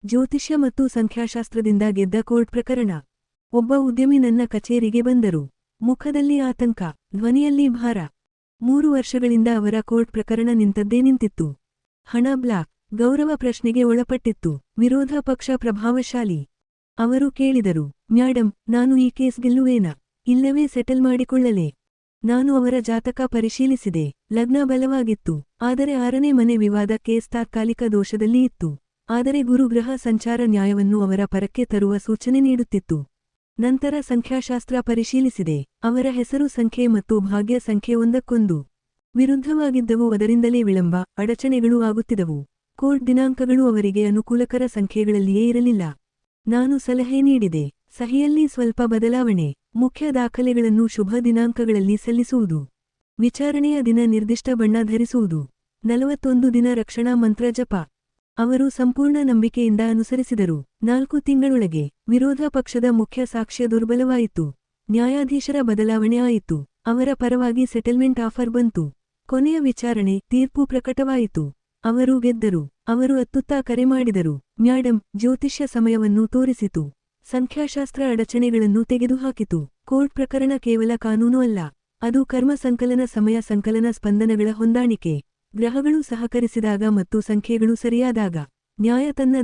ಜ್ಯೋತಿಷ್ಯ ಮತ್ತು ಸಂಖ್ಯಾಶಾಸ್ತ್ರದಿಂದ ಗೆದ್ದ ಕೋರ್ಟ್ ಪ್ರಕರಣ. ಒಬ್ಬ ಉದ್ಯಮಿ ನನ್ನ ಕಚೇರಿಗೆ ಬಂದರು. ಮುಖದಲ್ಲಿ ಆತಂಕ, ಧ್ವನಿಯಲ್ಲಿ ಭಾರ. 3 ವರ್ಷಗಳಿಂದ ಅವರ ಕೋರ್ಟ್ ಪ್ರಕರಣ ನಿಂತದ್ದೇ ನಿಂತಿತ್ತು. ಹಣ ಬ್ಲಾಕ್, ಗೌರವ ಪ್ರಶ್ನೆಗೆ ಒಳಪಟ್ಟಿತ್ತು, ವಿರೋಧ ಪಕ್ಷ ಪ್ರಭಾವಶಾಲಿ. ಅವರು ಕೇಳಿದರು, ಮ್ಯಾಡಮ್, ನಾನು ಈ ಕೇಸ್ ಗೆಲ್ಲುವೇನಾ, ಇಲ್ಲವೇ ಸೆಟಲ್ ಮಾಡಿಕೊಳ್ಳಲೇ? ನಾನು ಅವರ ಜಾತಕ ಪರಿಶೀಲಿಸಿದೆ. ಲಗ್ನ ಬಲವಾಗಿತ್ತು, ಆದರೆ 6ನೇ ಮನೆ ವಿವಾದ ಕೇಸ್ ತಾತ್ಕಾಲಿಕ ದೋಷದಲ್ಲಿ ಇತ್ತು. ಆದರೆ ಗುರುಗ್ರಹ ಸಂಚಾರ ನ್ಯಾಯವನ್ನು ಅವರ ಪರಕ್ಕೆ ತರುವ ಸೂಚನೆ ನೀಡುತ್ತಿತ್ತು. ನಂತರ ಸಂಖ್ಯಾಶಾಸ್ತ್ರ ಪರಿಶೀಲಿಸಿದೆ. ಅವರ ಹೆಸರು ಸಂಖ್ಯೆ ಮತ್ತು ಭಾಗ್ಯ ಸಂಖ್ಯೆ ಒಂದಕ್ಕೊಂದು ವಿರುದ್ಧವಾಗಿದ್ದವು. ಅದರಿಂದಲೇ ವಿಳಂಬ, ಅಡಚಣೆಗಳೂ ಆಗುತ್ತಿದ್ದವು. ಕೋರ್ಟ್ ದಿನಾಂಕಗಳು ಅವರಿಗೆ ಅನುಕೂಲಕರ ಸಂಖ್ಯೆಗಳಲ್ಲಿಯೇ ಇರಲಿಲ್ಲ. ನಾನು ಸಲಹೆ ನೀಡಿದೆ. ಸಹಿಯಲ್ಲಿ ಸ್ವಲ್ಪ ಬದಲಾವಣೆ, ಮುಖ್ಯ ದಾಖಲೆಗಳನ್ನು ಶುಭ ದಿನಾಂಕಗಳಲ್ಲಿ ಸಲ್ಲಿಸುವುದು, ವಿಚಾರಣೆಯ ದಿನ ನಿರ್ದಿಷ್ಟ ಬಣ್ಣ ಧರಿಸುವುದು, 41 ದಿನ ರಕ್ಷಣಾ ಮಂತ್ರ ಜಪ. ಅವರು ಸಂಪೂರ್ಣ ನಂಬಿಕೆಯಿಂದ ಅನುಸರಿಸಿದರು. 4 ತಿಂಗಳೊಳಗೆ ವಿರೋಧ ಪಕ್ಷದ ಮುಖ್ಯ ಸಾಕ್ಷ್ಯ ದುರ್ಬಲವಾಯಿತು. ನ್ಯಾಯಾಧೀಶರ ಬದಲಾವಣೆ ಆಯಿತು. ಅವರ ಪರವಾಗಿ ಸೆಟಲ್ಮೆಂಟ್ ಆಫರ್ ಬಂತು. ಕೊನೆಯ ವಿಚಾರಣೆ, ತೀರ್ಪು ಪ್ರಕಟವಾಯಿತು. ಅವರು ಗೆದ್ದರು. ಅವರು ಅತ್ತುತ್ತಾ ಕರೆ ಮಾಡಿದರು, ಮ್ಯಾಡಮ್, ಜ್ಯೋತಿಷ್ಯ ಸಮಯವನ್ನು ತೋರಿಸಿತು, ಸಂಖ್ಯಾಶಾಸ್ತ್ರ ಅಡಚಣೆಗಳನ್ನು ತೆಗೆದುಹಾಕಿತು. ಕೋರ್ಟ್ ಪ್ರಕರಣ ಕೇವಲ ಕಾನೂನು ಅಲ್ಲ, ಅದು ಕರ್ಮ ಸಂಕಲನ, ಸಮಯ ಸಂಕಲನ, ಸ್ಪಂದನಗಳ ಹೊಂದಾಣಿಕೆ. ಗ್ರಹಗಳು ಸಹಕರಿಸಿದಾಗ ಮತ್ತು ಸಂಖ್ಯೆಗಳು ಸರಿಯಾದಾಗ ನ್ಯಾಯ ತನ್ನ